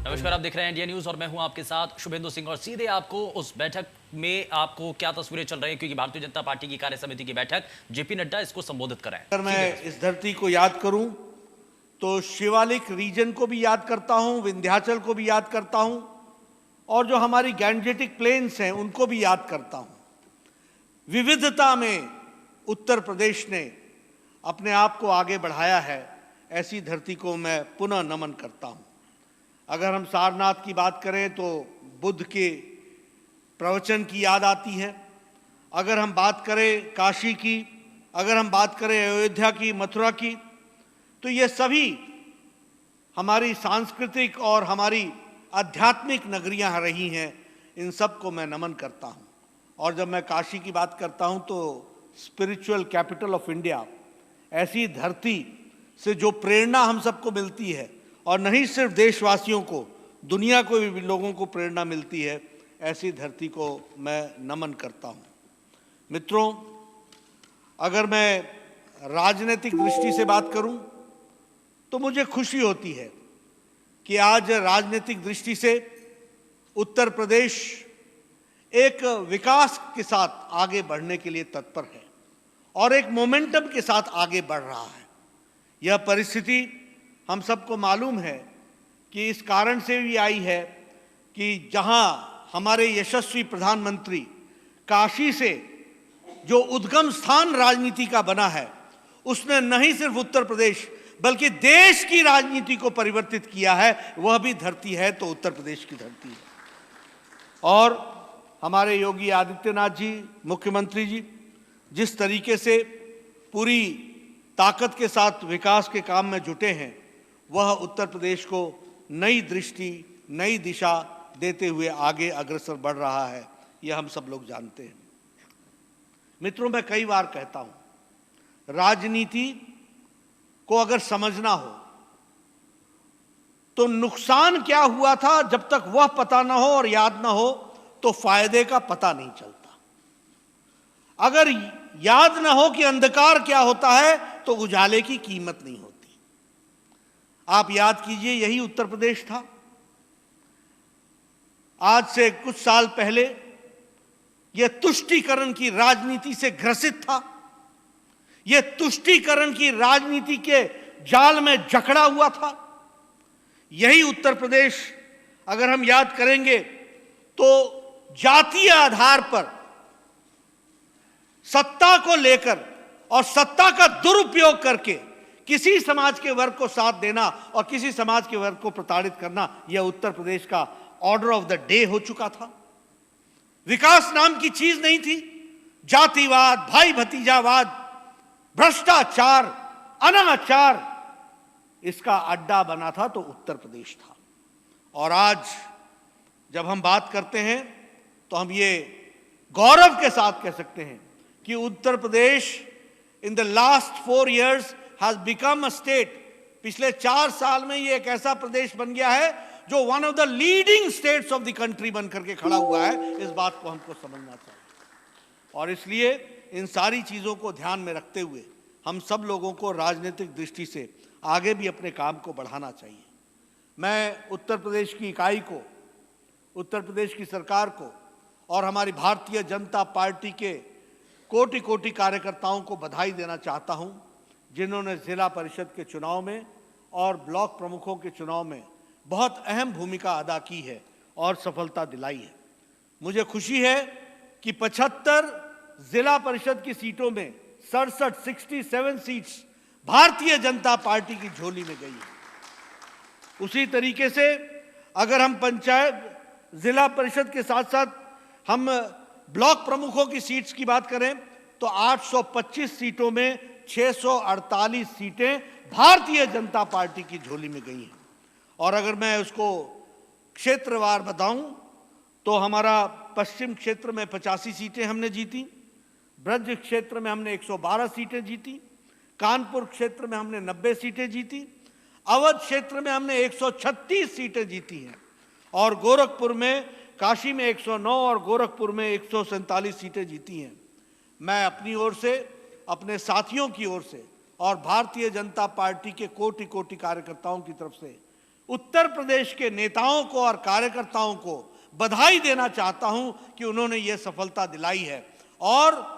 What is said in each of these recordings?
नमस्कार, आप देख रहे हैं इंडिया न्यूज और मैं हूं आपके साथ शुभेंदु सिंह। और सीधे आपको उस बैठक में आपको क्या तस्वीरें चल रही हैं, क्योंकि भारतीय जनता पार्टी की कार्य समिति की बैठक, जेपी नड्डा इसको संबोधित कर रहे हैं। अगर मैं इस धरती को याद करूं तो शिवालिक रीजन को भी याद करता हूं, विंध्याचल को भी याद करता हूं और जो हमारी गैंजेटिक प्लेन्स हैं उनको भी याद करता हूं। विविधता में उत्तर प्रदेश ने अपने आप को आगे बढ़ाया है, ऐसी धरती को मैं पुनः नमन करता हूं। अगर हम सारनाथ की बात करें तो बुद्ध के प्रवचन की याद आती है। अगर हम बात करें काशी की, अगर हम बात करें अयोध्या की, मथुरा की, तो ये सभी हमारी सांस्कृतिक और हमारी आध्यात्मिक नगरियां रही हैं। इन सब को मैं नमन करता हूं। और जब मैं काशी की बात करता हूं तो स्पिरिचुअल कैपिटल ऑफ इंडिया, ऐसी धरती से जो प्रेरणा हम सबको मिलती है और नहीं सिर्फ देशवासियों को, दुनिया को भी लोगों को प्रेरणा मिलती है, ऐसी धरती को मैं नमन करता हूं। मित्रों, अगर मैं राजनीतिक दृष्टि से बात करूं तो मुझे खुशी होती है कि आज राजनीतिक दृष्टि से उत्तर प्रदेश एक विकास के साथ आगे बढ़ने के लिए तत्पर है और एक मोमेंटम के साथ आगे बढ़ रहा है। यह परिस्थिति हम सबको मालूम है कि इस कारण से भी आई है कि जहां हमारे यशस्वी प्रधानमंत्री काशी से जो उद्गम स्थान राजनीति का बना है, उसने नहीं सिर्फ उत्तर प्रदेश बल्कि देश की राजनीति को परिवर्तित किया है। वह भी धरती है तो उत्तर प्रदेश की धरती है। और हमारे योगी आदित्यनाथ जी, मुख्यमंत्री जी, जिस तरीके से पूरी ताकत के साथ विकास के काम में जुटे हैं, वह उत्तर प्रदेश को नई दृष्टि, नई दिशा देते हुए आगे अग्रसर बढ़ रहा है। यह हम सब लोग जानते हैं। मित्रों, मैं कई बार कहता हूं, राजनीति को अगर समझना हो तो नुकसान क्या हुआ था जब तक वह पता ना हो और याद ना हो तो फायदे का पता नहीं चलता। अगर याद ना हो कि अंधकार क्या होता है तो उजाले की कीमत नहीं होती। आप याद कीजिए, यही उत्तर प्रदेश था। आज से कुछ साल पहले यह तुष्टीकरण की राजनीति से ग्रसित था। यह तुष्टीकरण की राजनीति के जाल में जकड़ा हुआ था। यही उत्तर प्रदेश, अगर हम याद करेंगे तो जातीय आधार पर सत्ता को लेकर और सत्ता का दुरुपयोग करके किसी समाज के वर्ग को साथ देना और किसी समाज के वर्ग को प्रताड़ित करना, यह उत्तर प्रदेश का ऑर्डर ऑफ द डे हो चुका था। विकास नाम की चीज नहीं थी। जातिवाद, भाई भतीजावाद, भ्रष्टाचार, अनाचार, इसका अड्डा बना था तो उत्तर प्रदेश था। और आज जब हम बात करते हैं तो हम ये गौरव के साथ कह सकते हैं कि Uttar Pradesh in the last 4 years has become a state. पिछले 4 साल में ये एक ऐसा प्रदेश बन गया है जो one of the leading states of the country बन करके खड़ा हुआ है। इस बात को हमको समझना चाहिए और इसलिए इन सारी चीजों को ध्यान में रखते हुए हम सब लोगों को राजनीतिक दृष्टि से आगे भी अपने काम को बढ़ाना चाहिए। मैं उत्तर प्रदेश की इकाई को, उत्तर प्रदेश की सरकार को और हमारी भारतीय जनता पार्टी के कोटि कोटि कार्यकर्ताओं को बधाई देना चाहता हूं, जिन्होंने जिला परिषद के चुनाव में और ब्लॉक प्रमुखों के चुनाव में बहुत अहम भूमिका अदा की है और सफलता दिलाई है। मुझे खुशी है कि 75 जिला परिषद की सीटों में 67 सीट्स भारतीय जनता पार्टी की झोली में गई है। उसी तरीके से अगर हम पंचायत, जिला परिषद के साथ साथ हम ब्लॉक प्रमुखों की सीट्स की बात करें तो 825 सीटों में 648 सीटें भारतीय जनता पार्टी की झोली में गई हैं। और अगर मैं उसको क्षेत्रवार बताऊं तो हमारा पश्चिम क्षेत्र में 85 सीटें हमने जीती, ब्रज क्षेत्र में हमने 112 सीटें जीती, कानपुर क्षेत्र में हमने 90 सीटें जीती, अवध क्षेत्र में हमने 136 सीटें जीती हैं और गोरखपुर में, काशी में 109 और गोरखपुर में 147 सीटें जीती हैं। मैं अपनी ओर से, अपने साथियों की ओर से और भारतीय जनता पार्टी के कोटि कोटि कार्यकर्ताओं की तरफ से उत्तर प्रदेश के नेताओं को और कार्यकर्ताओं को बधाई देना चाहता हूं कि उन्होंने ये सफलता दिलाई है। और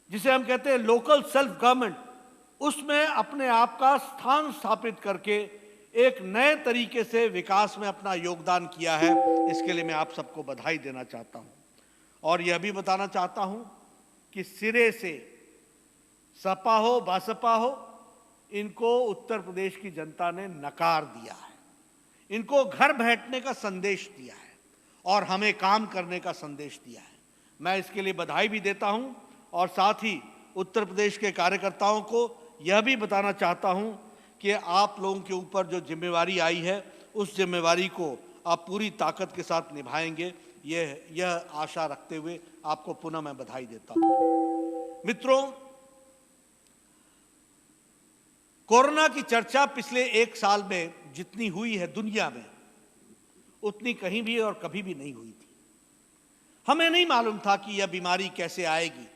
जिसे हम कहते हैं लोकल सेल्फ गवर्नमेंट, उसमें अपने आप का स्थान स्थापित करके एक नए तरीके से विकास में अपना योगदान किया है। इसके लिए मैं आप सबको बधाई देना चाहता हूं। और यह भी बताना चाहता हूं कि सिरे से सपा हो बसपा हो, इनको उत्तर प्रदेश की जनता ने नकार दिया है। इनको घर बैठने का संदेश दिया है और हमें काम करने का संदेश दिया है। मैं इसके लिए बधाई भी देता हूं और साथ ही उत्तर प्रदेश के कार्यकर्ताओं को यह भी बताना चाहता हूं कि आप लोगों के ऊपर जो जिम्मेवारी आई है, उस जिम्मेवारी को आप पूरी ताकत के साथ निभाएंगे, यह आशा रखते हुए आपको पुनः मैं बधाई देता हूं। मित्रों, कोरोना की चर्चा पिछले एक साल में जितनी हुई है दुनिया में, उतनी कहीं भी और कभी भी नहीं हुई थी। हमें नहीं मालूम था कि यह बीमारी कैसे आएगी,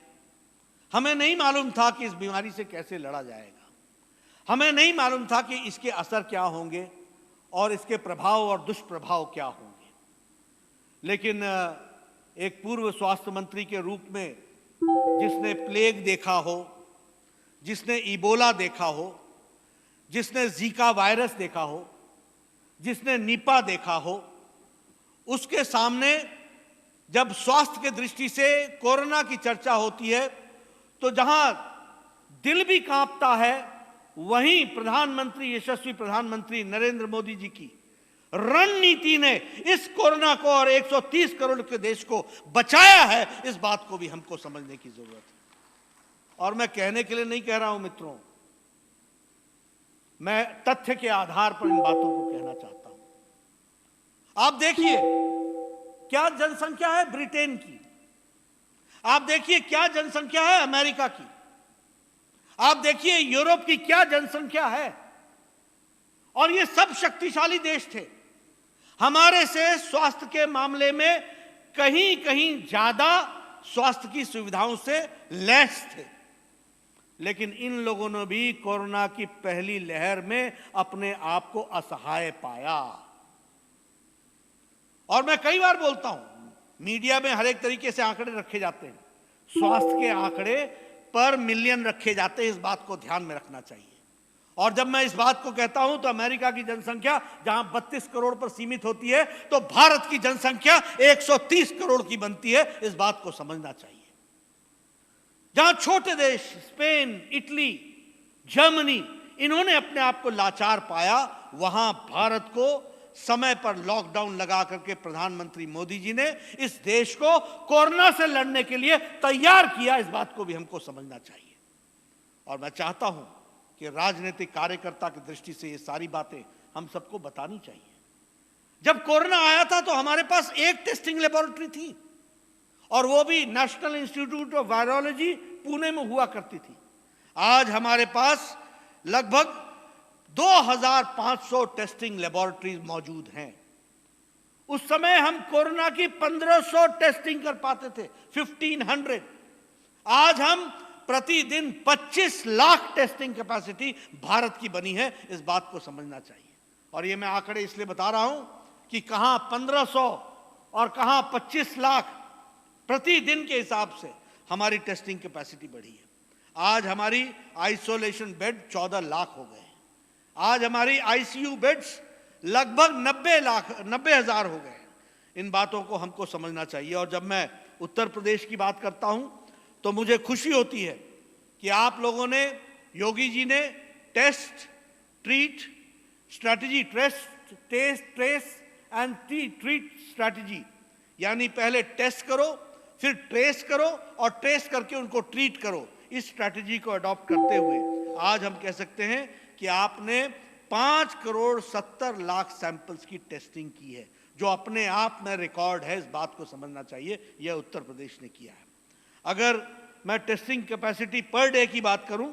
हमें नहीं मालूम था कि इस बीमारी से कैसे लड़ा जाएगा, हमें नहीं मालूम था कि इसके असर क्या होंगे और इसके प्रभाव और दुष्प्रभाव क्या होंगे। लेकिन एक पूर्व स्वास्थ्य मंत्री के रूप में, जिसने प्लेग देखा हो, जिसने इबोला देखा हो, जिसने जीका वायरस देखा हो, जिसने निपा देखा हो, उसके सामने जब स्वास्थ्य के दृष्टि से कोरोना की चर्चा होती है तो जहां दिल भी कांपता है, वहीं प्रधानमंत्री, यशस्वी प्रधानमंत्री नरेंद्र मोदी जी की रणनीति ने इस कोरोना को और 130 करोड़ के देश को बचाया है। इस बात को भी हमको समझने की जरूरत है। और मैं कहने के लिए नहीं कह रहा हूं मित्रों, मैं तथ्य के आधार पर इन बातों को कहना चाहता हूं। आप देखिए क्या जनसंख्या है ब्रिटेन की, आप देखिए क्या जनसंख्या है अमेरिका की, आप देखिए यूरोप की क्या जनसंख्या है। और ये सब शक्तिशाली देश थे, हमारे से स्वास्थ्य के मामले में कहीं कहीं ज्यादा स्वास्थ्य की सुविधाओं से लैस थे। लेकिन इन लोगों ने भी कोरोना की पहली लहर में अपने आप को असहाय पाया। और मैं कई बार बोलता हूं, मीडिया में हर एक तरीके से आंकड़े रखे जाते हैं, स्वास्थ्य के आंकड़े पर मिलियन रखे जाते हैं, इस बात को ध्यान में रखना चाहिए। और जब मैं इस बात को कहता हूं तो अमेरिका की जनसंख्या जहां 32 करोड़ पर सीमित होती है, तो भारत की जनसंख्या 130 करोड़ की बनती है, इस बात को समझना चाहिए। जहां छोटे देश स्पेन, इटली, जर्मनी, इन्होंने अपने आप को लाचार पाया, वहां भारत को समय पर लॉकडाउन लगा करके प्रधानमंत्री मोदी जी ने इस देश को कोरोना से लड़ने के लिए तैयार किया। इस बात को भी हमको समझना चाहिए। और मैं चाहता हूं कि राजनीतिक कार्यकर्ता की दृष्टि से ये सारी बातें हम सबको बतानी चाहिए। जब कोरोना आया था तो हमारे पास एक टेस्टिंग लेबोरेटरी थी, और वो भी national institute of virology Pune में हुआ करती थी। आज हमारे पास लगभग 2500 टेस्टिंग लेबोरेटरीज मौजूद हैं। उस समय हम कोरोना की 1500 टेस्टिंग कर पाते थे, 1500। आज हम प्रतिदिन 25 लाख टेस्टिंग कैपेसिटी भारत की बनी है, इस बात को समझना चाहिए। और ये मैं आंकड़े इसलिए बता रहा हूं कि कहां 1500 और कहां 25 लाख प्रतिदिन के हिसाब से हमारी टेस्टिंग कैपेसिटी बढ़ी है। आज हमारी आइसोलेशन बेड 14 लाख हो गए हैं। आज हमारी आईसीयू बेड्स लगभग 90,000 हो गए। इन बातों को हमको समझना चाहिए। और जब मैं उत्तर प्रदेश की बात करता हूं तो मुझे खुशी होती है कि आप लोगों ने, योगी जी ने test treat strategy, test trace and treat strategy, यानी पहले टेस्ट करो, फिर ट्रेस करो और ट्रेस करके उनको ट्रीट करो, इस स्ट्रैटेजी को अडॉप्ट करते हुए आज हम कह सकते हैं कि आपने 5,70 लाख सैंपल्स की टेस्टिंग की है, जो अपने आप में रिकॉर्ड है। इस बात को समझना चाहिए, यह उत्तर प्रदेश ने किया है। अगर मैं टेस्टिंग कैपेसिटी पर डे की बात करूं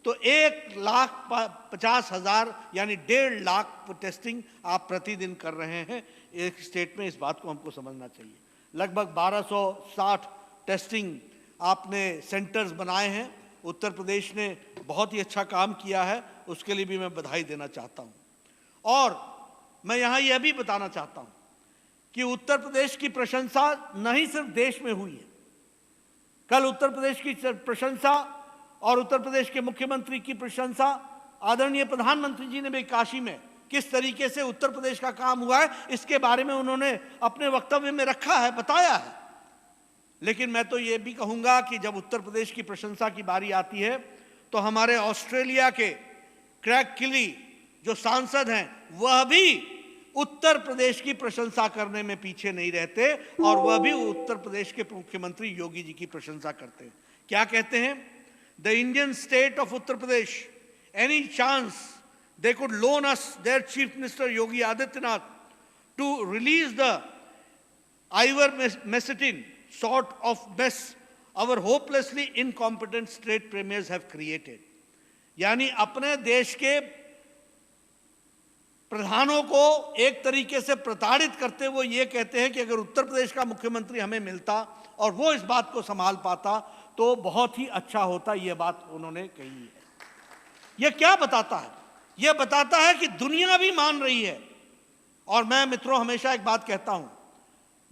तो 1,50,000 यानी 1.5 लाख टेस्टिंग आप प्रतिदिन कर रहे हैं एक स्टेट में। इस बात को हमको समझना चाहिए। लगभग 1260 टेस्टिंग आपने सेंटर्स बनाए हैं। उत्तर प्रदेश ने बहुत ही अच्छा काम किया है, उसके लिए भी मैं बधाई देना चाहता हूं। और मैं यहां यह भी बताना चाहता हूं कि उत्तर प्रदेश की प्रशंसा न ही सिर्फ देश में हुई है, कल उत्तर प्रदेश की प्रशंसा और उत्तर प्रदेश के मुख्यमंत्री की प्रशंसा आदरणीय प्रधानमंत्री जी ने भी काशी में किस तरीके से उत्तर प्रदेश का काम हुआ है इसके बारे में उन्होंने अपने वक्तव्य में रखा है, बताया है। लेकिन मैं तो ये भी कहूंगा कि जब उत्तर प्रदेश की प्रशंसा की बारी आती है तो हमारे ऑस्ट्रेलिया के क्रैग किली जो सांसद हैं वह भी उत्तर प्रदेश की प्रशंसा करने में पीछे नहीं रहते और वह भी उत्तर प्रदेश के मुख्यमंत्री योगी जी की प्रशंसा करते हैं। क्या कहते हैं? The Indian state of Uttar Pradesh, any chance they could loan us their chief minister Yogi Adityanath to release the ivermectin sort of mess our hopelessly incompetent state premiers have created। यानी अपने देश के प्रधानों को एक तरीके से प्रताड़ित करते हुए ये कहते हैं कि अगर उत्तर प्रदेश का मुख्यमंत्री हमें मिलता और वो इस बात को संभाल पाता तो बहुत ही अच्छा होता। ये बात उन्होंने कही है। यह क्या बताता है? यह बताता है कि दुनिया भी मान रही है। और मैं मित्रों हमेशा एक बात कहता हूं,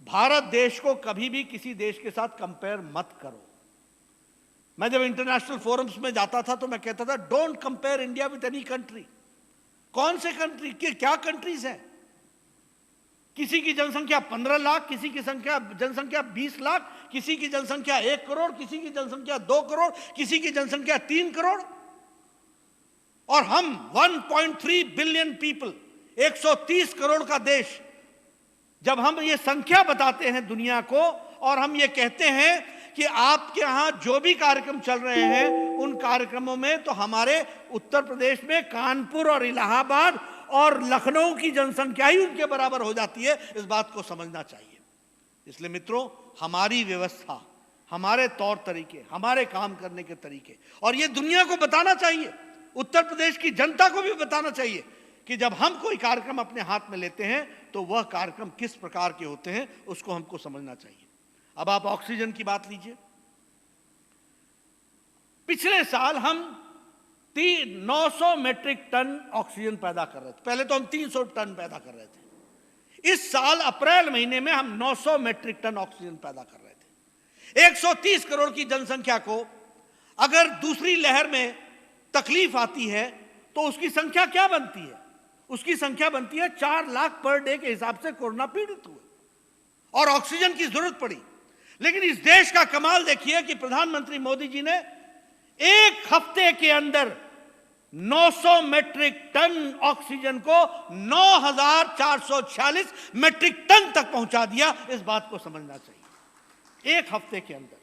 भारत देश को कभी भी किसी देश के साथ कंपेयर मत करो। मैं जब इंटरनेशनल फोरम्स में जाता था तो मैं कहता था don't compare India with any country. कौन से कंट्री के क्या कंट्रीज हैं? किसी की जनसंख्या 15 लाख, किसी की जनसंख्या 20 लाख, किसी की जनसंख्या 1 करोड़, किसी की जनसंख्या 2 करोड़, किसी की जनसंख्या 3 करोड़। और हम 1.3 बिलियन पीपल, 130 करोड़ का देश, जब हम ये संख्या बताते हैं दुनिया को और हम ये कहते हैं कि आपके यहां जो भी कार्यक्रम चल रहे हैं उन कार्यक्रमों में तो हमारे उत्तर प्रदेश में कानपुर और इलाहाबाद और लखनऊ की जनसंख्या ही उनके बराबर हो जाती है, इस बात को समझना चाहिए। इसलिए मित्रों हमारी व्यवस्था, हमारे तौर तरीके, हमारे काम करने के तरीके, और ये दुनिया को बताना चाहिए, उत्तर प्रदेश की जनता को भी बताना चाहिए कि जब हम कोई कार्यक्रम अपने हाथ में लेते हैं तो वह कार्यक्रम किस प्रकार के होते हैं, उसको हमको समझना चाहिए। अब आप ऑक्सीजन की बात लीजिए। पिछले साल हम 900 मैट्रिक टन ऑक्सीजन पैदा कर रहे थे। पहले तो हम 300 टन पैदा कर रहे थे। इस साल अप्रैल महीने में हम 900 मैट्रिक टन ऑक्सीजन पैदा कर रहे थे। 130 करोड़ की जनसंख्या को अगर दूसरी लहर में तकलीफ आती है तो उसकी संख्या क्या बनती है? उसकी संख्या बनती है 4 लाख पर डे के हिसाब से कोरोना पीड़ित हुए और ऑक्सीजन की जरूरत पड़ी। लेकिन इस देश का कमाल देखिए कि प्रधानमंत्री मोदी जी ने एक हफ्ते के अंदर 900 मैट्रिक टन ऑक्सीजन को 9,446 मैट्रिक टन तक पहुंचा दिया। इस बात को समझना चाहिए, एक हफ्ते के अंदर।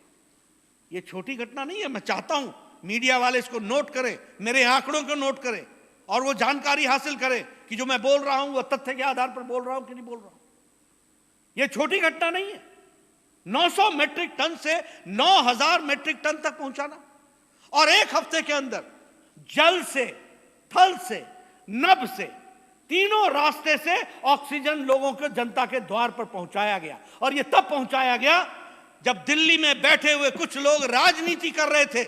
यह छोटी घटना नहीं है। मैं चाहता हूं मीडिया वाले इसको नोट करें, मेरे आंकड़ों को नोट करें और वो जानकारी हासिल करें कि जो मैं बोल रहा हूं वो तथ्य के आधार पर बोल रहा हूं कि नहीं बोल रहा हूं। यह छोटी घटना नहीं है। 900 मैट्रिक टन से 9,000 मैट्रिक टन तक पहुंचाना और एक हफ्ते के अंदर जल से, थल से, नभ से, तीनों रास्ते से ऑक्सीजन लोगों के, जनता के द्वार पर पहुंचाया गया। और यह तब पहुंचाया गया जब दिल्ली में बैठे हुए कुछ लोग राजनीति कर रहे थे।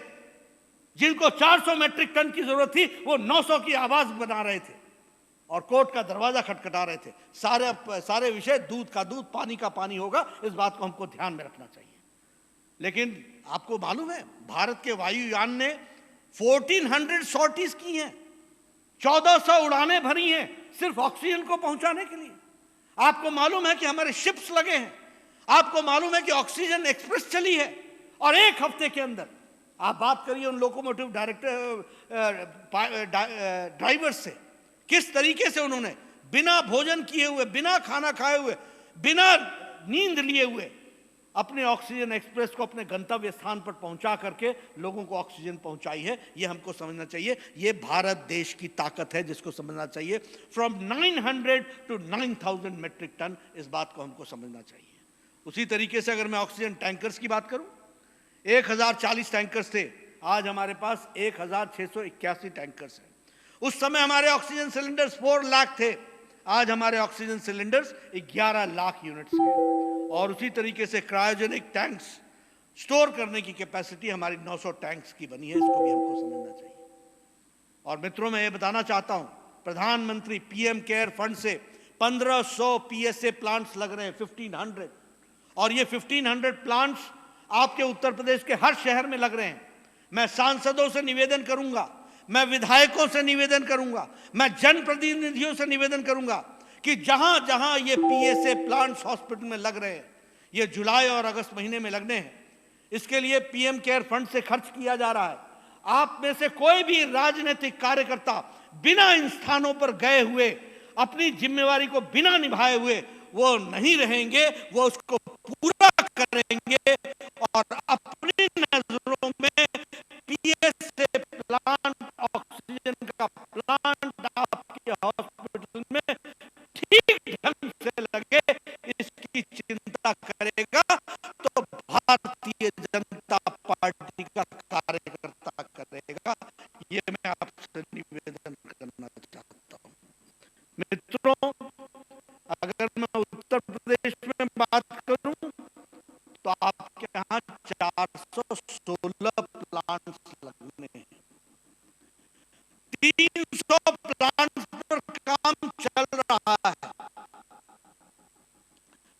जिनको 400 मैट्रिक टन की जरूरत थी वो 900 की आवाज बना रहे थे और कोर्ट का दरवाजा खटखटा रहे थे। सारे विषय दूध का दूध, पानी का पानी होगा, इस बात को हमको ध्यान में रखना चाहिए। लेकिन आपको मालूम है भारत के वायुयान ने 1400 सॉर्टीज की हैं, 1400 उड़ानें भरी हैं सिर्फ ऑक्सीजन को पहुंचाने के लिए। आपको मालूम है कि हमारे शिप्स लगे हैं, आपको मालूम है कि ऑक्सीजन एक्सप्रेस चली है। और एक हफ्ते के अंदर आप बात करिए उन लोकोमोटिव ड्राइवर्स से, किस तरीके से उन्होंने बिना भोजन किए हुए, बिना खाना खाए हुए, बिना नींद लिए हुए अपने ऑक्सीजन एक्सप्रेस को अपने गंतव्य स्थान पर पहुंचा करके लोगों को ऑक्सीजन पहुंचाई है। यह हमको समझना चाहिए। यह भारत देश की ताकत है जिसको समझना चाहिए। फ्रॉम 900 to 9,000 मैट्रिक टन, इस बात को हमको समझना चाहिए। उसी तरीके से अगर मैं ऑक्सीजन टैंकर्स की बात करूं, 1040 टैंकर्स थे, आज हमारे पास 1681 टैंकर्स हैं। उस समय हमारे ऑक्सीजन सिलेंडर्स 4 लाख थे, आज हमारे ऑक्सीजन सिलेंडर्स 11 लाख यूनिट्स हैं। और उसी तरीके से क्रायोजेनिक टैंक्स स्टोर करने की कैपेसिटी हमारी 900 टैंक्स की बनी है। इसको भी हमको समझना चाहिए। और मित्रों, मैं ये बताना चाहता हूं, प्रधानमंत्री पीएम केयर फंड से 1500 पीएसए प्लांट्स लग रहे हैं, 1500। और ये 1500 प्लांट्स आपके उत्तर प्रदेश के हर शहर में लग रहे हैं। मैं सांसदों से निवेदन करूंगा, मैं विधायकों से निवेदन करूंगा, मैं जनप्रतिनिधियों से निवेदन करूंगा कि जहां जहां ये पीएसए प्लांट्स हॉस्पिटल में लग रहे हैं, ये जुलाई और अगस्त महीने में लगने हैं। इसके लिए पीएम केयर फंड से खर्च किया जा रहा है। आप में से कोई भी राजनीतिक कार्यकर्ता बिना इन स्थानों पर गए हुए, अपनी जिम्मेवारी को बिना निभाए हुए वो नहीं रहेंगे, वो उसको पूरा करेंगे और अपनी नजरों में पीएसए प्लांट, ऑक्सीजन का प्लांट आपके हॉस्पिटल में ठीक ढंग से लगे, इसकी चिंता करेगा तो भारतीय जनता पार्टी का कार्यकर्ता करेगा। ये मैं आपसे निवेदन करना चाहता हूं। मित्रों, अगर मैं उत्तर प्रदेश में बात करूं तो आपके यहां 416 प्लांट्स लगने हैं। 300 प्लांट्स पर काम चल रहा है।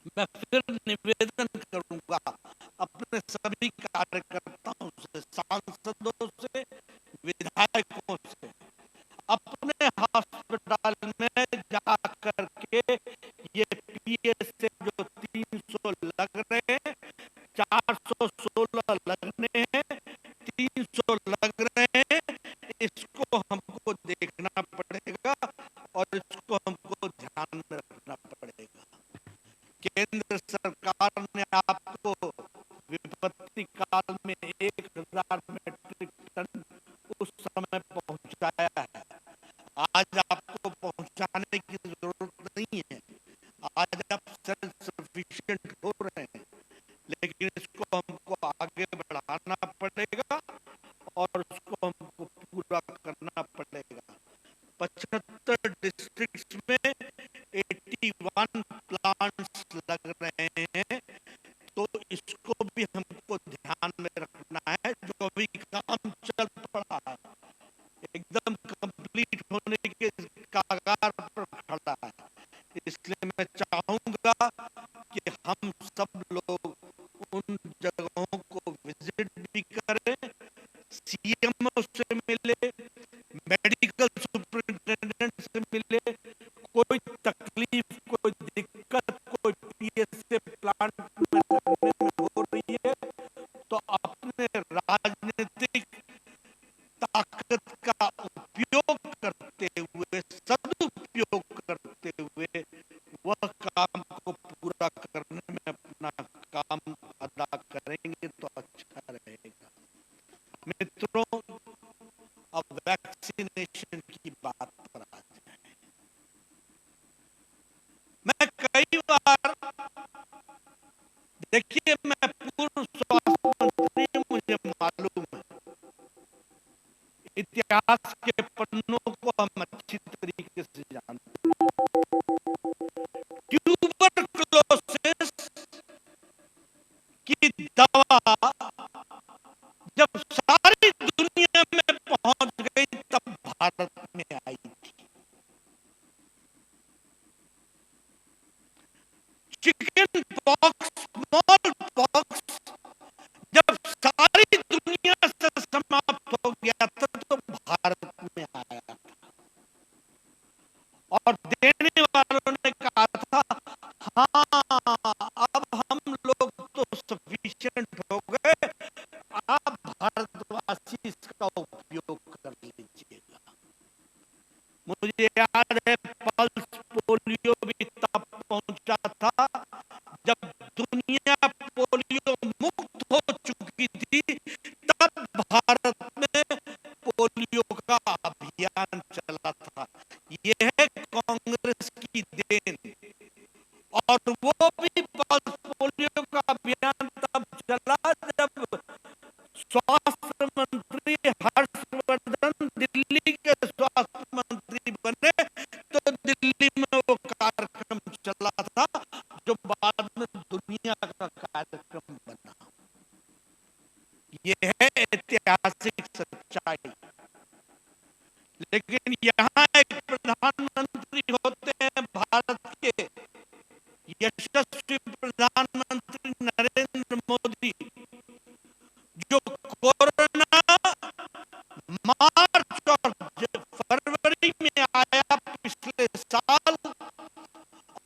मैं फिर निवेदन करूंगा अपने सभी कार्यकर्ताओं से, सांसदों से, विधायकों से, अपने हॉस्पिटल में जाकर के ये पीएसए जो 300 लग रहे हैं, 416 लगने हैं, 300 लग रहे हैं, इसको हमको देखना पड़ेगा और इसको हमको ध्यान में रखना पड़ेगा। केंद्र सरकार ने आपको विपत्ति काल में 1000 मेट्रिक टन उस समय पहुंचाया है। आज आपको पहुंचाने की जरूरत नहीं है, आज आप सेल्फ सफिशिएंट हो रहे हैं, लेकिन इसको हमको आगे बढ़ाना पड़ेगा और उसको हमको पूरा करना पड़ेगा। 75 डिस्ट्रिक्ट्स में 81 प्लांट्स लग रहे हैं, तो इसको भी हमको ध्यान में रखना है। जो भी काम चल पड़ा है एकदम कंप्लीट होने के कागार पर खड़ा है, इसलिए मैं चाहूंगा कि हम सब लोग उन जगहों को विजिट भी करें, सीएमओ से मिले, मेडिकल सुपरिटेंडेंट से मिले। कोई तकलीफ, कोई दिक्कत, कोई पीएसए प्लांट में लगने में हो रही है तो अपने राजनीतिक ताकत का उपयोग करते हुए, सदुपयोग करते हुए वह काम को पूरा करने में अपना काम अदा करेंगे तो अच्छा रहेगा। मित्रों, अब वैक्सीनेशन की बात पर आ जाए। मैं कई बार, देखिए, मैं पूर्व स्वास्थ्य मंत्री, मुझे मालूम है, इतिहास के पन्नों को हम अच्छी तरीके से जानते हैं। ट्यूबरक्लोसिस की दवा जब सारी दुनिया में पहुंच गई तब भारत में आई थी। चिकन पॉक्स, स्मॉल पॉक्स जब सारी दुनिया से समाप्त हो गया था तो भारत में आया था और देने वालों ने कहा था हाँ, अब हम लोग तो सफिशिएंट हो गए, आप भारतवासी इसका उपयोग कर लीजिएगा। मुझे याद है पल्स पोलियो भी तब पहुंचा था जब दुनिया पोलियो मुक्त हो चुकी थी, तब भारत में पोलियो का अभियान चला था। यह है कांग्रेस की देन। और वो भी पल्स पोलियो का अभियान तब चला जब स्वास्थ्य मंत्री हर्षवर्धन दिल्ली के स्वास्थ्य मंत्री बने, तो दिल्ली में वो कार्यक्रम चला था जो बाद में दुनिया का कार्यक्रम बना। ये है ऐतिहासिक सच्चाई। लेकिन यहाँ एक प्रधानमंत्री होते हैं भारत यशस्वी प्रधानमंत्री नरेंद्र मोदी जो कोरोना मार्च और फरवरी में आया पिछले साल,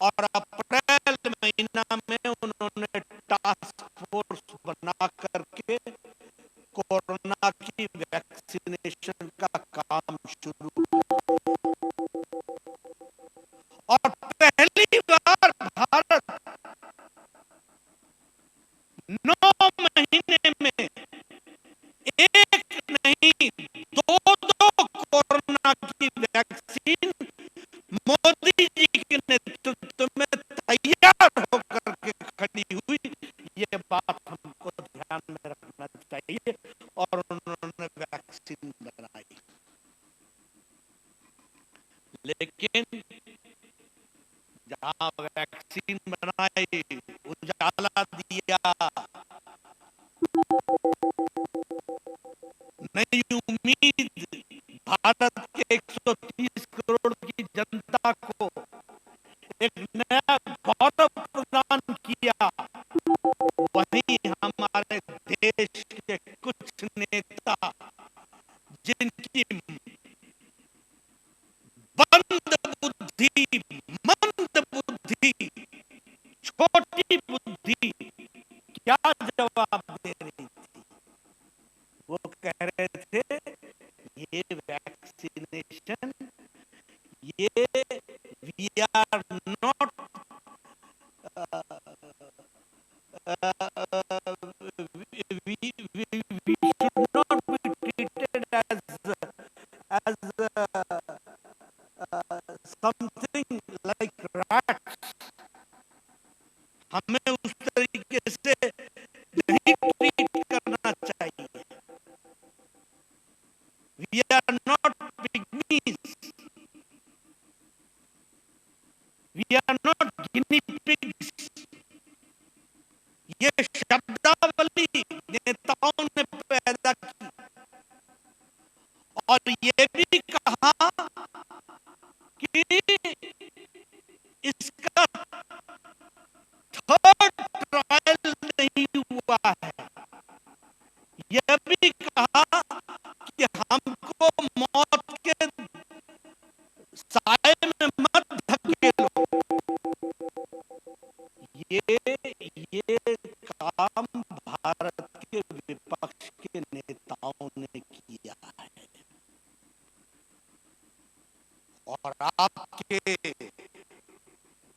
और अप्रैल महीना में उन्होंने टास्क फोर्स बना करके कोरोना की वैक्सीनेशन का काम शुरू किया। और पहली बार भारत 9 महीने में एक नहीं, दो कोरोना की वैक्सीन मोदी जी के नेतृत्व में तैयार होकर के खड़ी हुई। ये बात हमको ध्यान में रखना चाहिए। और उन्होंने वैक्सीन बनाई, लेकिन जहां वैक्सीन बनाई, उजाला दिया, नई उम्मीद भारत के 130 करोड़ की जनता को एक नया गौरव प्रदान किया, वहीं हमारे देश के कुछ नेता जिनकी बंद बुद्धि, मंद बुद्धि, छोटी बुद्धि क्या जवाब दे रही थी। वो कह रहे थे ये वैक्सीनेशन, ये we are not we should not be treated as something like rats. हमें उस तरीके से नहीं ट्रीट करना चाहिए। We are not pygmies. We are not guinea pigs. ये शब्दावली नेताओं ने पैदा की, और ये भी कहा कि इसका थर्ड ट्रायल नहीं हुआ है। यह भी कहा कि हमको मौत के साए में मत धकेलो। ये काम भारत के विपक्ष के नेताओं ने किया है। और आपके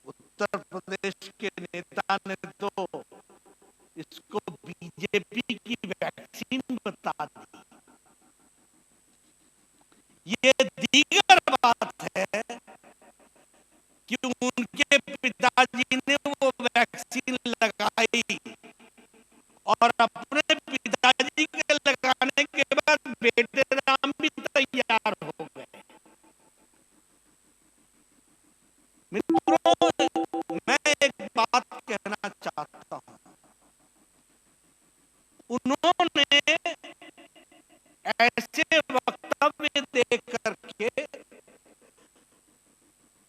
उत्तर प्रदेश के नेता ने तो इसको बीजेपी की वैक्सीन बता दी। ये दीगर बात है कि उनके पिताजी ने वो वैक्सीन लगाई, और अपने पिताजी के लगाने के बाद बेटे राम भी तैयार हो गए। मित्रों, मैं एक बात कहना चाहता हूं। उन्होंने ऐसे वक्तव्य दे करके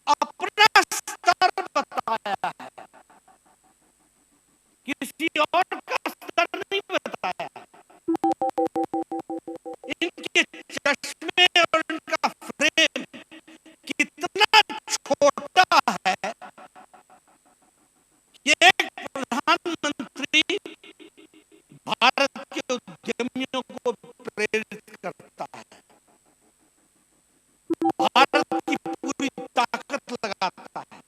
अपना स्तर बताया है, किसी और का स्तर नहीं बताया। इनके चश्मे और इनका फ्रेम कितना छोटा है कि एक प्रधानमंत्री भारत के उद्यमियों को प्रेरित करता है, भारत की पूरी ताकत लगाता है,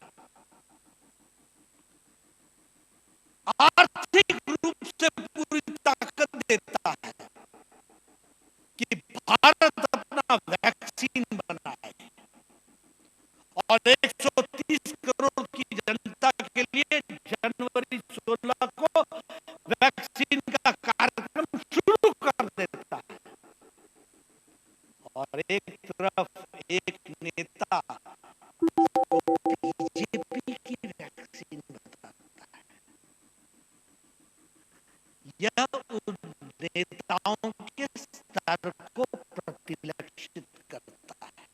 आर्थिक रूप से पूरी ताकत देता है कि भारत अपना वैक्सीन बनाए, और 130 करोड़ की जनता के लिए जनवरी 16 को वैक्सीन का कार्यक्रम शुरू कर देता है। और एक तरफ एक नेता को बीजेपी की वैक्सीन बताता है। यह उन नेताओं के स्तर को प्रतिलक्षित करता है,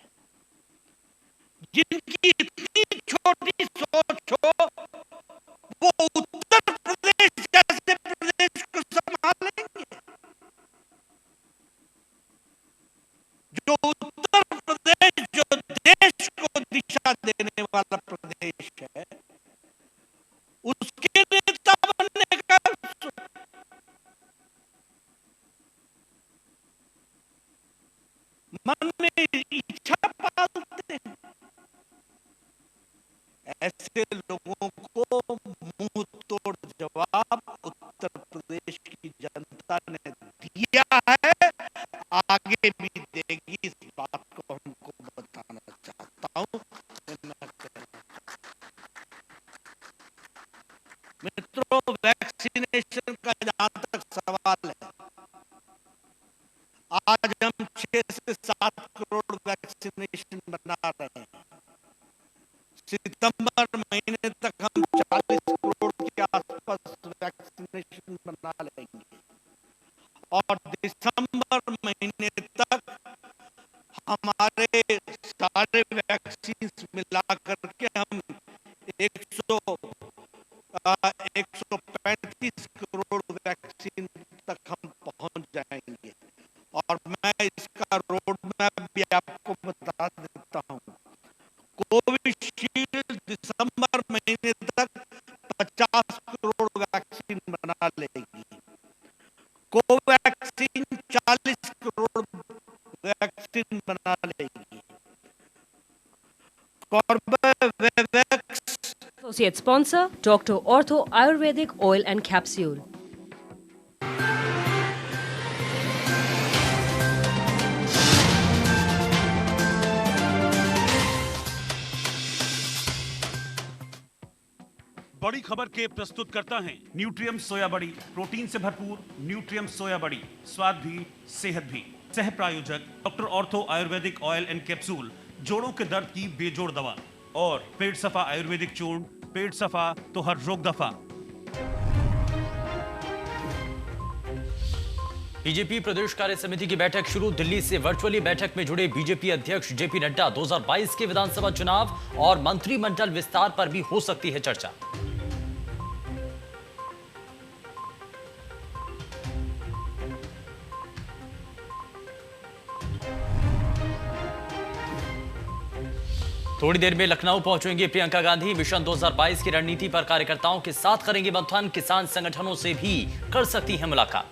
जिनकी इतनी छोटी सोच हो लोगों को मुंह तोड़ जवाब उत्तर प्रदेश की जनता ने दिया है, आगे भी देगी। इस बात को हमको बताना चाहता हूं। मित्रों, वैक्सीनेशन का जहां तक सवाल है, आज हम 6 से 7 करोड़ वैक्सीनेशन बना रहे हैं। सितंबर महीने तक हम 40 करोड़ के आसपास वैक्सीनेशन बना लेंगे और दिसंबर महीने तक हमारे सारे वैक्सीन मिला करके हम 135 करोड़ वैक्सीन तक हम पहुंच जाएंगे। और मैं इसका रोड मैप भी आपको बता देता हूं। कोविशील्ड दिसंबर महीने तक 50 करोड़ वैक्सीन बना लेगी। कोवैक्सीन 40 करोड़ वैक्सीन बना लेगी। Corbevax Associate sponsor, Dr. Ortho Ayurvedic Oil and Capsule. बड़ी खबर के प्रस्तुत करता है न्यूट्रियम सोया बड़ी, प्रोटीन से भरपूर न्यूट्रियम सोया बड़ी, स्वाद भी सेहत भी। सह प्रायोजक doctor ortho Ayurvedic oil and capsule, जोड़ों के दर्द की बेजोड़ दवा। और पेट सफा आयुर्वेदिक चूर्ण, पेट सफा तो हर रोग दफा। बीजेपी प्रदेश कार्य समिति की बैठक शुरू। दिल्ली से वर्चुअली बैठक में जुड़े बीजेपी अध्यक्ष जेपी नड्डा। 2022 के विधानसभा चुनाव और मंत्रिमंडल विस्तार पर भी हो सकती है चर्चा। थोड़ी देर में लखनऊ पहुंचेंगे प्रियंका गांधी। मिशन 2022 की रणनीति पर कार्यकर्ताओं के साथ करेंगे मंथन। किसान संगठनों से भी कर सकती है मुलाकात।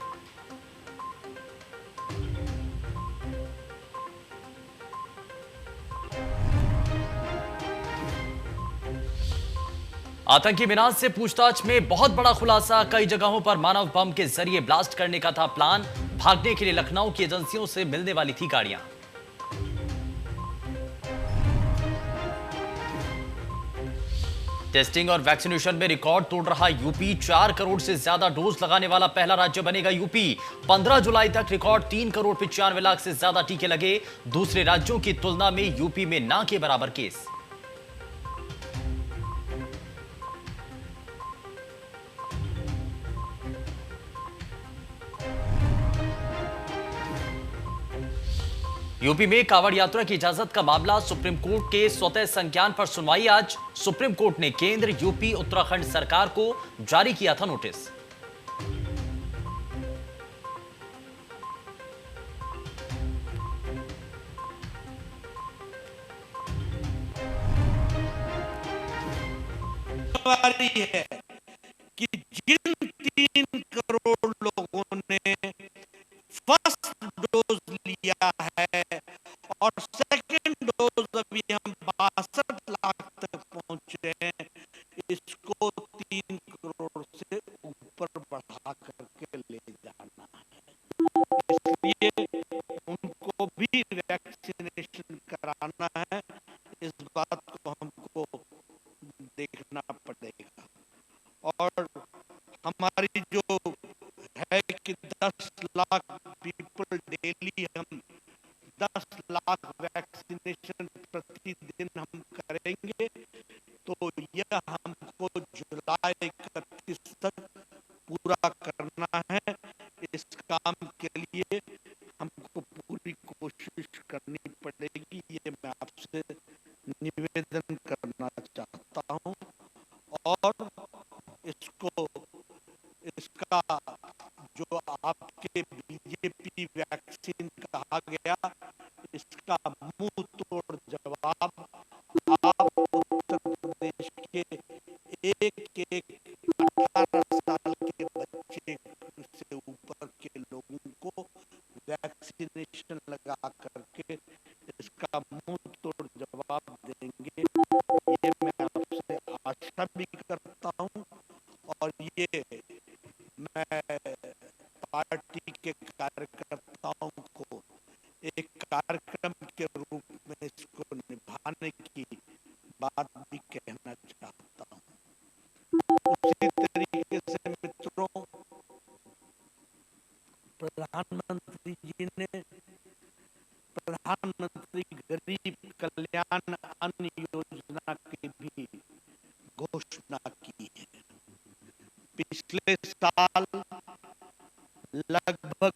आतंकी मिनाज से पूछताछ में बहुत बड़ा खुलासा। कई जगहों पर मानव बम के जरिए ब्लास्ट करने का था प्लान। भागने के लिए लखनऊ की एजेंसियों से मिलने वाली थी गाड़ियां। टेस्टिंग और वैक्सीनेशन में रिकॉर्ड तोड़ रहा यूपी। 4 करोड़ से ज्यादा डोज लगाने वाला पहला राज्य बनेगा यूपी। 15 जुलाई तक रिकॉर्ड 3 करोड़ 95 लाख से ज्यादा टीके लगे। दूसरे राज्यों की तुलना में यूपी में ना के बराबर केस। यूपी में कांवड़ यात्रा की इजाजत का मामला। सुप्रीम कोर्ट के स्वतः संज्ञान पर सुनवाई आज। सुप्रीम कोर्ट ने केंद्र, यूपी, उत्तराखंड सरकार को जारी किया था नोटिस। है कि जिन 3 करोड़ लोगों ने फर्स्ट डोज लिया है और सेकंड डोज अभी हम 62 लाख तक पहुंचे हैं, इसको 3 करोड़ से ऊपर बढ़ा करके ले जाना है। इसलिए उनको भी वैक्सीनेशन कराना है। इस बात को हमको देखना पड़ेगा। और हमारी जो है कि 10 लाख पीपल डेली, हम 10 लाख वैक्सीनेशन प्रतिदिन हम करेंगे, तो यह हमको जुलाई 31 तक पूरा करना है। इस काम के लिए हमको पूरी कोशिश करनी पड़ेगी। ये मैं आपसे निवेदन करना चाहता हूं। और इसका जो आपके बीजेपी वैक्सीन कहा गया, इसका मुंह तोड़ जवाब आप उत्तर प्रदेश के एक 18 साल के बच्चे से ऊपर के लोगों को वैक्सीनेशन लगा करके इसका मुंह तोड़ जवाब देंगे। ये मैं आपसे आशा भी करता हूं और ये मैं पार्टी के कार्यकर्ताओं को एक कार्यक्रम के रूप में इसको निभाने की बात भी कहना चाहता हूं। उसी तरीके से मित्रों, प्रधानमंत्री जी ने प्रधानमंत्री गरीब कल्याण अन्न योजना की भी घोषणा की है। पिछले साल लगभग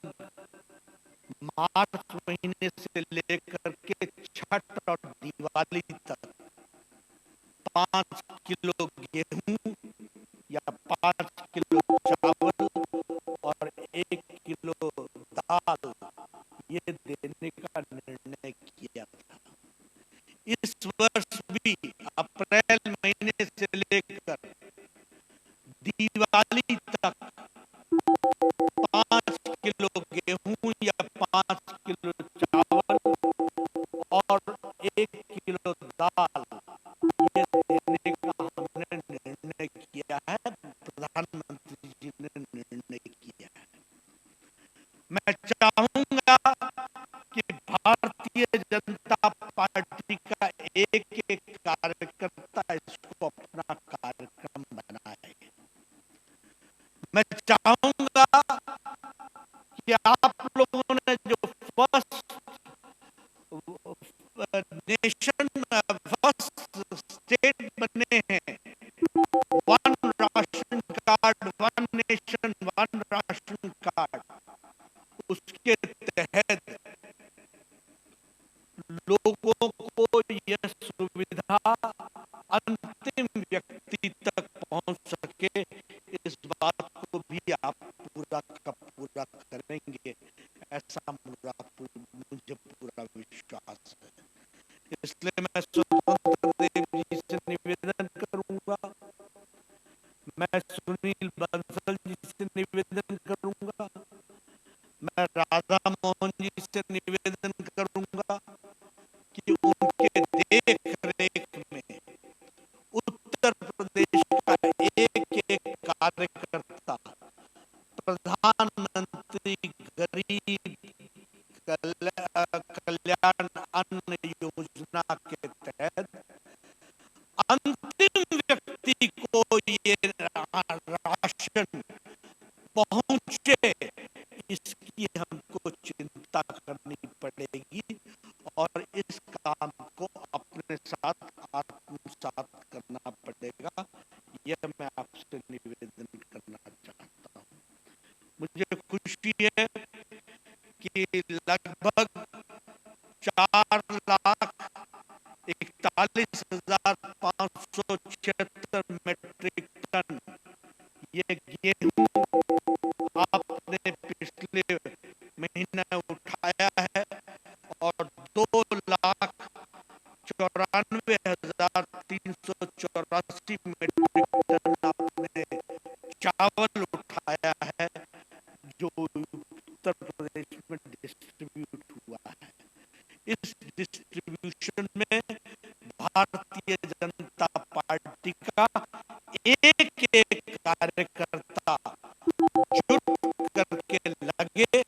मार्च महीने से लेकर के छठ और दिवाली तक 5 किलो गेहूं या 5 किलो चावल और 1 किलो दाल ये देने का निर्णय किया था। इस वर्ष भी अप्रैल महीने से लेकर दिवाली तक 5 किलो गेहूं या 5 किलो चावल और 1 किलो दाल ये देने का हमने निर्णय किया है, प्रधानमंत्री जी ने निर्णय किया है। मैं चाहूंगा कि भारतीय जनता पार्टी का एक एक कार्यकर्ता इसको अपना कार्यक्रम बनाए। मैं चाहूंगा कि आप लोगों ने जो फर्स्ट नेशन फर्स्ट स्टेट बने हैं, one ration card, one nation one ration card, उसके तहत लोगों को यह सुविधा अंतिम व्यक्ति तक पहुंच सके, इस बात को भी आप पूरा का पूरा करेंगे, ऐसा मुझे पूरा विश्वास है। इसलिए मैं स्वतंत्र देव जी से निवेदन करूंगा, मैं सुनील बंसल जी से निवेदन करूंगा, मैं राधा मोहन जी से निवेदन करूंगा कि उनके देख रेख में उत्तर प्रदेश का एक एक कार्यकर्ता प्रधानमंत्री गरीब कल्याण अन्न योजना के तहत अंतिम व्यक्ति को ये राशन पहुंचे, इसकी हमको चिंता करनी पड़ेगी और इस काम को अपने साथ आत्मसात करना पड़ेगा। यह मैं आपसे निवेदन करना चाहता हूं। मुझे खुशी है कि लगभग 4,41,576 मीट्रिक टन ये गेहूं आपने पिछले महीने उठाया है और 2,94,384 मीट्रिक टन आपने चावल उठाया है, जो उत्तर प्रदेश में डिस्ट्रीब्यूट हुआ है। इस डिस्ट्रीब्यूशन में भारतीय जनता पार्टी का एक एक कार्यकर्ता जुट करके लगे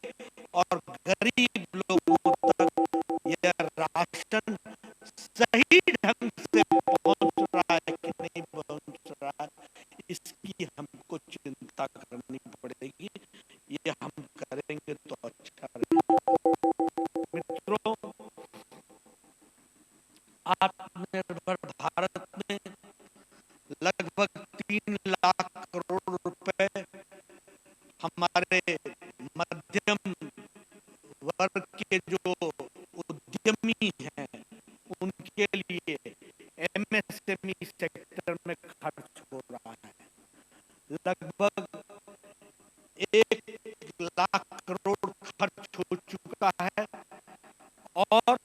और गरीब लोगों तक यह राशन सही ढंग से पहुंच रहा है कि नहीं पहुंच रहा है, इसकी हमको चिंता करनी पड़ेगी। ये हम करेंगे तो अच्छा रहेगा। मित्रों, आत्मनिर्भर भारत में लगभग 3 लाख करोड़ रुपए हमारे मध्यम वर्ग के जो उद्यमी हैं उनके लिए एमएसएमई सेक्टर में खर्च हो रहा है। लगभग 1 लाख करोड़ खर्च हो चुका है और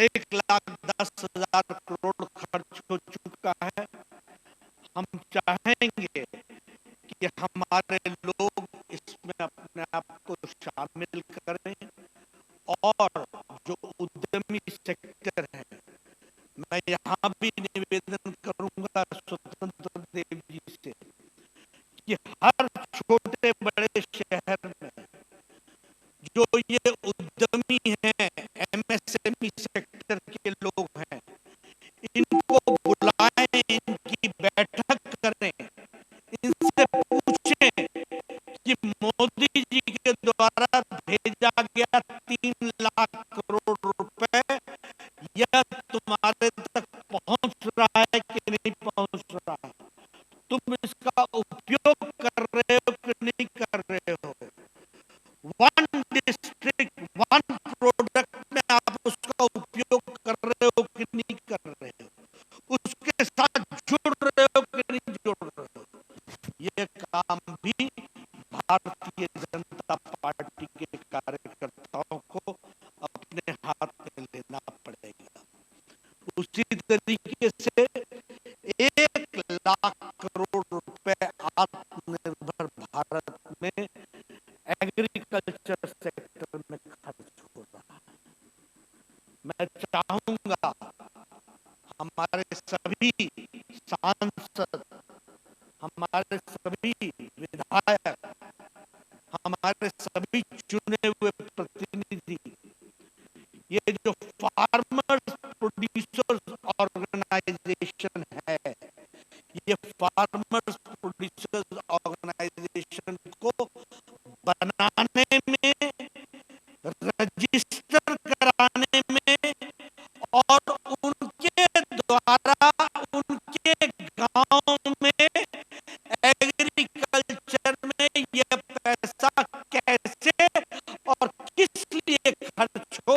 1,10,000 करोड़ खर्च हो चुका है। हम चाहेंगे कि हमारे लोग इसमें अपने आप को शामिल करें और जो उद्यमी सेक्टर है, मैं यहाँ भी निवेदन करूंगा स्वतंत्र सुखदेव जी से कि हर छोटे बड़े शहर में जो ये उद्यमी हैं, एमएसएमई सेक्टर के लोग हैं, इनको बुलाएं, इनकी बैठक करें, इनसे पूछें कि मोदी जी के द्वारा भेजा गया 3 लाख करोड़ रुपए यह तुम्हारे तक पहुंच रहा है कि नहीं पहुंच रहा है, तुम इसका उपयोग कर रहे हो कि नहीं कर रहे हो। वन डिस्ट्रिक्ट वन प्रोडक्ट में आप उसका उपयोग कर रहे हो कि नहीं कर रहे हो, उसके साथ जुड़ रहे हो कि नहीं जुड़ रहे हो। ये काम भी भारतीय जनता पार्टी के कार्यकर्ताओं को अपने हाथ में लेना पड़ेगा। उसी तरीके से 1 लाख करोड़ रुपए आत्मनिर्भर भारत में एग्रीकल्चर सेक्टर में खर्च हो रहा है। मैं चाहूंगा हमारे सभी सांसद, हमारे सभी विधायक, हमारे सभी चुने हुए प्रतिनिधि ये जो फार्मर्स प्रोड्यूसर्स ऑर्गेनाइजेशन है, ये फार्मर्स प्रोड्यूसर्स ऑर्गेनाइजेशन को बनाने में, रजिस्टर कराने में और उनके द्वारा उनके गांव में एग्रीकल्चर में यह पैसा कैसे और किस लिए खर्च हो,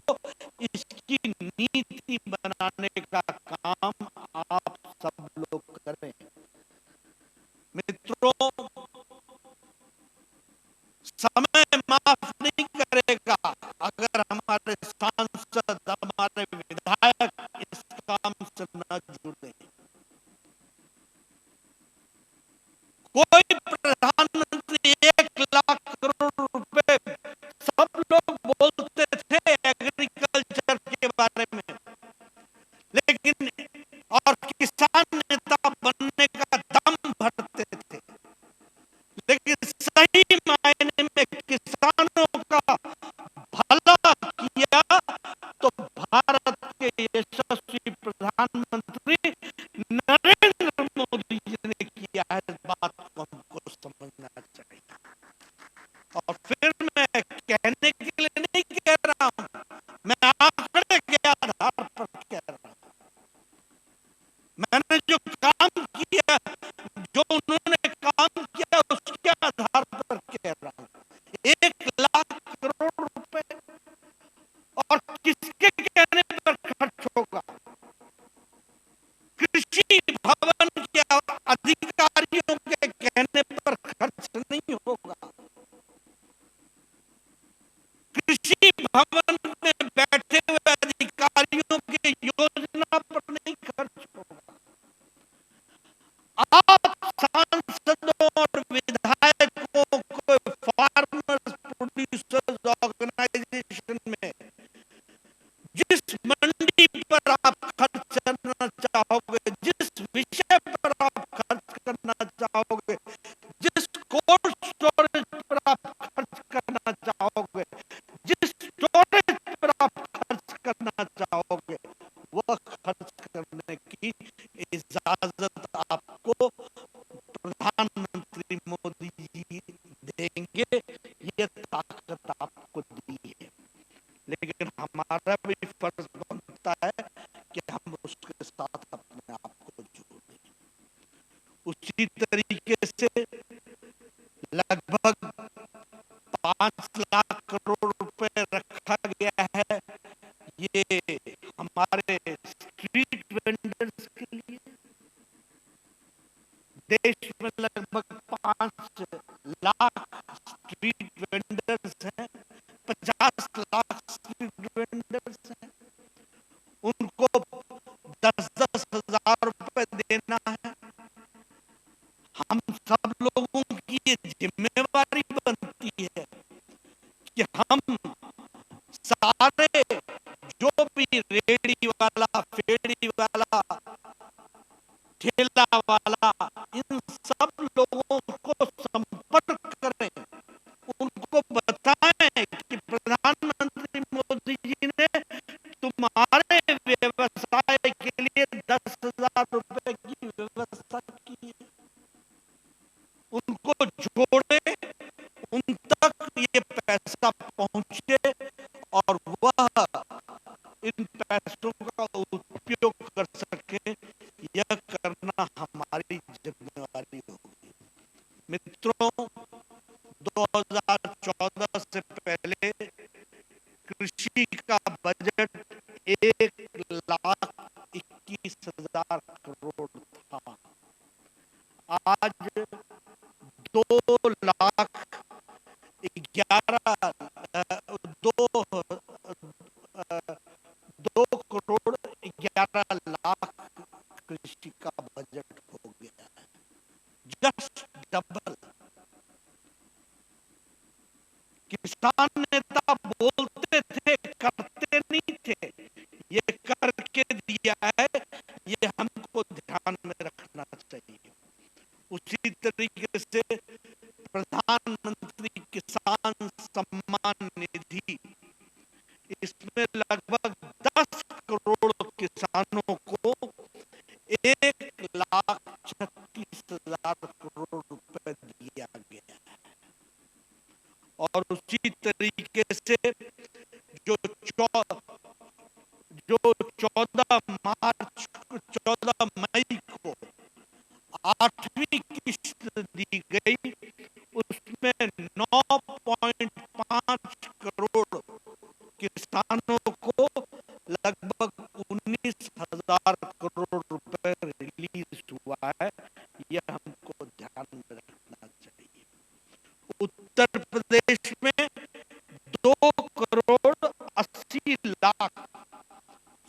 इसकी नीति बनाने का काम आप सब लोग करें। मित्रों, समय माफ नहीं करेगा अगर हमारे सांसद, हमारे विधायक इस काम से न जुड़े। कोई प्रधानमंत्री 1 लाख करोड़ रुपए, सब लोग बोलते थे एग्रीकल्चर के बारे में, लेकिन और किसान नेता बनने का दम भरते थे, लेकिन सही मायने में किसानों का भला किया तो भारत के यशस्वी प्रधानमंत्री नरेंद्र मोदी जी ने किया है। इस बात को हमको समझना चाहिए। और फिर मैं कहने के लिए नहीं कह रहा हूं, मैं आंकड़े के आधार पर कह रहा हूं। मैंने जो काम किया, जो उन्होंने काम किया, उसके आधार पर कह रहा हूं। 1 लाख करोड़ रुपए और किसके कहने पर खर्च होगा? कृषि भवन के अधिकारियों के कहने पर खर्च नहीं होगा। कृषि भवन में बैठे हुए अधिकारियों के योजना पर नहीं खर्च होगा। आप सांसदों और विधायकों को फार्मर्स प्रोड्यूसर्स ऑर्गेनाइजेशन में जिस मंडी पर आप खर्च करना चाहोगे, जिस विषय पर आप खर्च करना चाहोगे, जिस कोल्ड स्टोरेज पर आप खर्च करना चाहोगे, जिस स्टोरेज पर आप खर्च करना चाहोगे, वह खर्च करने की इजाजत आपको प्रधानमंत्री मोदी जी देंगे। ये ताकत आपको दी है, लेकिन हमारा भी फर्ज बनता है कि हम उसके साथ अपने आप को जोड़ें। उसी तरीके से लगभग 5 लाख करोड़ रुपए रखा गया है ये हमारे स्ट्रीट वेंडर्स के लिए। देश में लगभग 5 लाख स्ट्रीट वेंडर्स हैं, 50 लाख स्ट्रीट वेंडर्स हैं। उनको 10-10 हजार रुपए देना है। हम सब लोगों की ये जिम्मेवारी बनती है कि हम सारे जो भी रेडी वाला, फेड़ी वाला, ठेला वाला, इन सब लोगों को संपर्क करें, उनको बताएं कि प्रधानमंत्री मोदी जी ने तुम्हारे व्यवसाय के लिए 10,000 रुपए की व्यवस्था की है। उनको जोड़े, उन तक ये पैसा पहुंचे और वह इन पैसों का उपयोग कर सके, यह करना हमारी जिम्मेवारी होगी। मित्रों, 2014 से पहले कृषि का बजट 1,21,000 करोड़ था। आज 2,11,2,11 कृषि का बजट हो गया है, जस्ट डबल। किसान नेता बोलते थे, करते नहीं थे, ये करके दिया है, ये हमको ध्यान में रखना चाहिए। उसी तरीके से प्रधानमंत्री किसान सम्मान निधि, इसमें लगभग 10 करोड़ किसानों को 1,36,000 करोड़ रुपए दिया गया है। और उसी तरीके से जो 14 मई को 8वीं किस्त दी गई, उसमें 9.5 करोड़ किसानों को लगभग 19,000 करोड़ रुपए रिलीज हुआ है। यह हमको ध्यान में रखना चाहिए। उत्तर प्रदेश में 2,80,00,000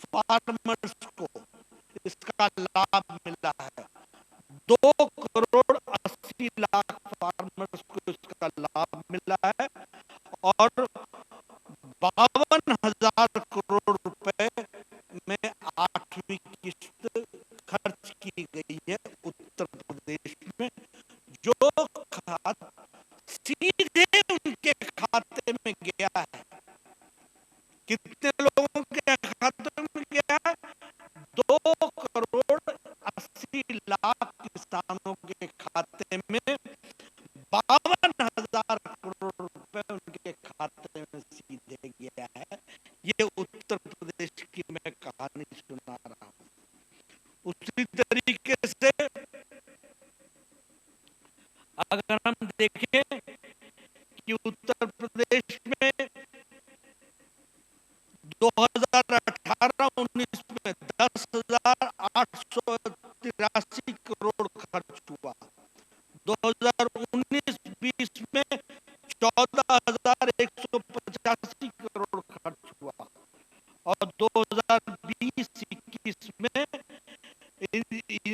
फार्मर्स को इसका लाभ मिला है। 2,80,00,000 फार्मर्स को इसका लाभ मिला है और 52,000 करोड़ रुपए में 8वीं किस्त खर्च की गई है उत्तर प्रदेश में, जो सीधे उनके खाते में गया है। कितने लोगों के खाते में गया है? 2,80,00,000 किसानों के खाते में 52,000 करोड़ रुपए उनके खाते में सीधे गया है। ये उत्तर प्रदेश की मैं कहानी सुना रहा हूं। उसी तरीके से अगर हम देखें कि उत्तर प्रदेश में 2018-19 में 10,883 करोड़ खर्च हुआ। 2019-20 में 14,185 करोड़ खर्च हुआ और 2020-21 में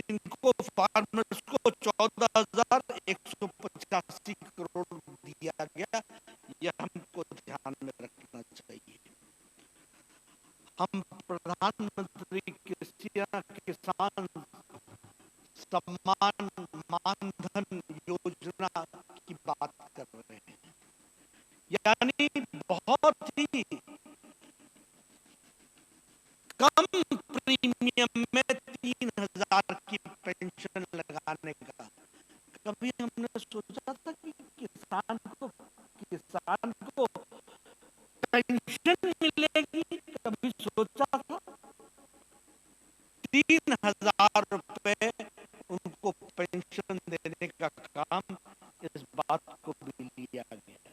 इनको फार्मर्स को 14,185 करोड़ दिया गया। यह हमको ध्यान में रखना चाहिए। हम प्रधानमंत्री किसान सम्मान मानधन योजना की बात कर रहे हैं, यानी बहुत ही कम प्रीमियम में 3,000 की पेंशन लगाने का। कभी हमने सोचा था कि किसान को पेंशन मिलेगी? कभी सोचा था? 3,000 रुपए उनको पेंशन देने का काम इस बात को भी लिया गया।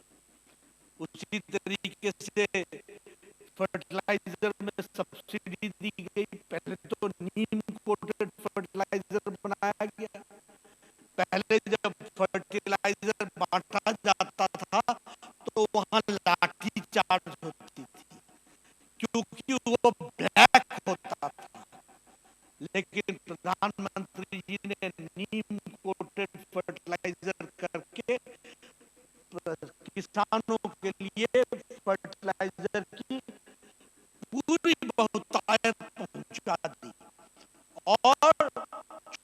उसी तरीके से फर्टिलाइजर में सब्सिडी दी गई। पहले तो नीम कोटेड फर्टिलाइजर बनाया गया। पहले जब फर्टिलाइजर बांटा जाता था तो वहां लाठी चार्ज होती थी, क्योंकि वो ब्लैक होता था। लेकिन प्रधानमंत्री जी ने नीम कोटेड फर्टिलाइजर करके किसानों के लिए फर्टिलाइजर की पूरी बहुतायत पहुंचा दी और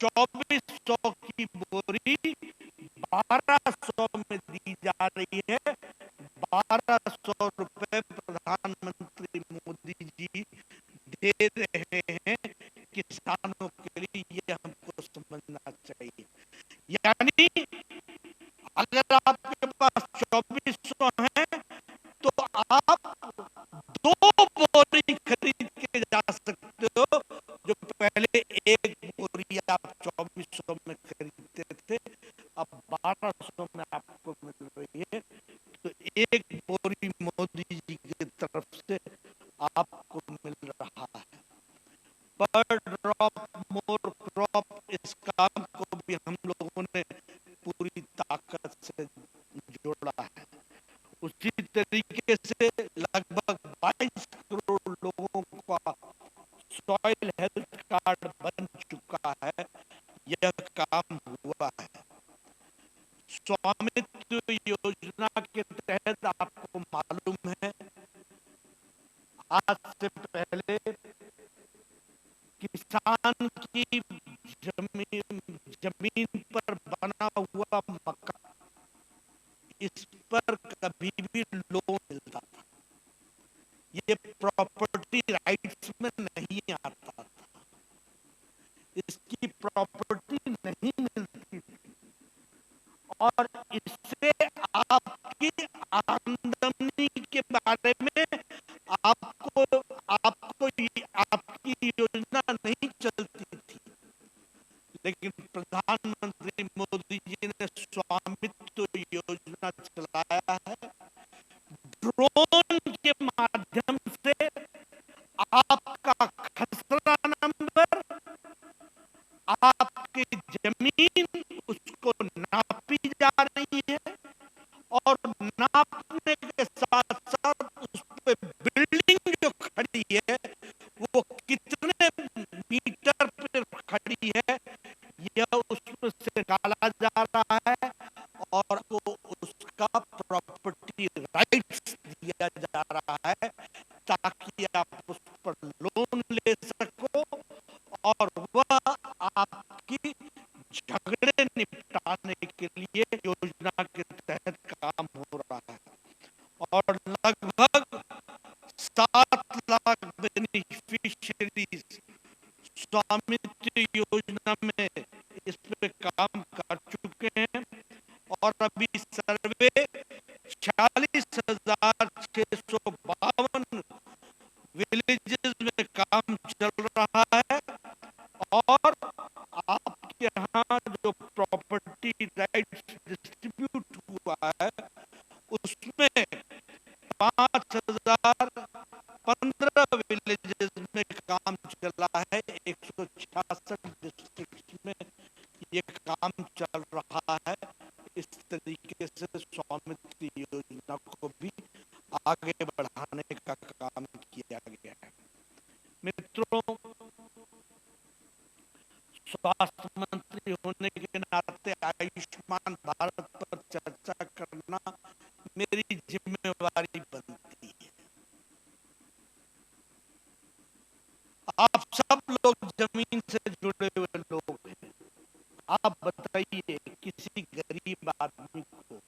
2,400 की बोरी 1200 में दी जा रही है। 1200 रुपए प्रधानमंत्री मोदी जी दे रहे हैं किसानों के लिए, ये हमको समझना चाहिए। यानी अगर आपके पास 2400 है तो आप 2 बोरी खरीद के जा सकते हो, जो पहले एक बोरी आप 2400 में खरीदते थे, अब 1200 में आपको मिल रही है। तो एक बोरी मोदी जी की तरफ से आपको मिल रहा है। पर ड्रॉप मोर क्रॉप, इस काम को भी हम लोगों ने पूरी ताकत से जोड़ा है। उसी तरीके से लगभग 22 करोड़ लोगों का सॉइल हेल्थ कार्ड बन चुका है। यह काम हुआ है। स्वामित्व योजना के तहत आपको मालूम है, आज से पहले किसान की जमीन पर बना हुआ मकान, इस पर कभी भी लोन मिलता था। ये प्रॉपर्टी राइट्स में नहीं आता था, इसकी प्रॉपर्टी नहीं मिलती थी, और इससे आपकी आमदनी के बारे में आपको आपकी योजना नहीं चलती थी। लेकिन प्रधानमंत्री मोदी जी ने स्वामित्व योजना चलाया है। ड्रोन के माध्यम से आपका खसरा नंबर, आपकी जमीन, उसको नापी जा रही है, और नापने के साथ साथ उस पे बिल्डिंग जो खड़ी है वो कितने मीटर पे खड़ी है, यह उसमें से निकाला जा रहा है, और वो उसका प्रॉपर्टी राइट्स दिया जा रहा है, ताकि आप उस पर लोन ले सको और वह आपकी झगड़े निपटाने के लिए योजना के तहत काम हो रहा है। और लगभग 7 लाख बेनिफिशियरीज स्वामित्व योजना में इस पे काम कर चुके हैं, और अभी सर्वे 46,652 विलेजेस में काम चल रहा है। और आपके यहाँ जो प्रॉपर्टी राइट्स डिस्ट्रीब्यूट हुआ है, उसमें 5,015 विलेजेस में काम चला है। 166 डिस्ट्रिक्ट में ये काम चल रहा है। इस तरीके से स्वामित्व योजना को भी आगे बढ़ाने का काम किया गया है। मित्रों, स्वास्थ्य मंत्री होने के नाते आयुष्मान भारत पर चर्चा करना मेरी जिम्मेवारी बनती है। आप सब लोग जमीन से जुड़े हुए लोग हैं। आप बताइए, किसी गरीब आदमी को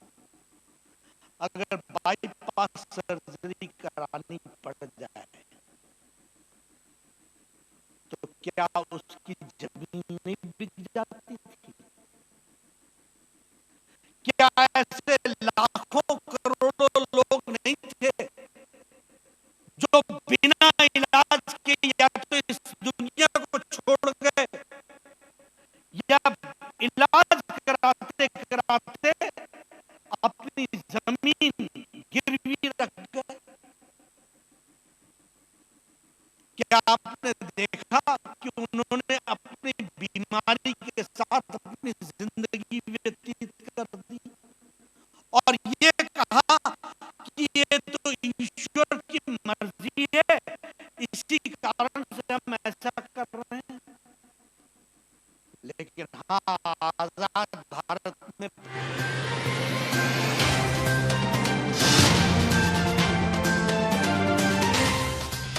अगर बाईपास सर्जरी करानी पड़ जाए तो क्या उसकी जमीन नहीं बिक जाती थी? क्या ऐसे लाखों करोड़ों लोग नहीं थे जो बिना इलाज के या तो इस दुनिया को छोड़ गए, या इलाज कराते कराते अपनी जमीन गिरवी रख गए? क्या आपने देखा कि उन्होंने अपनी बीमारी के साथ अपनी जिंदगी व्यतीत कर दी, और ये कहा कि ये तो ईश्वर की मर्जी है, इसी कारण से हम ऐसा कर रहे हैं? लेकिन हाँ, आजाद भारत में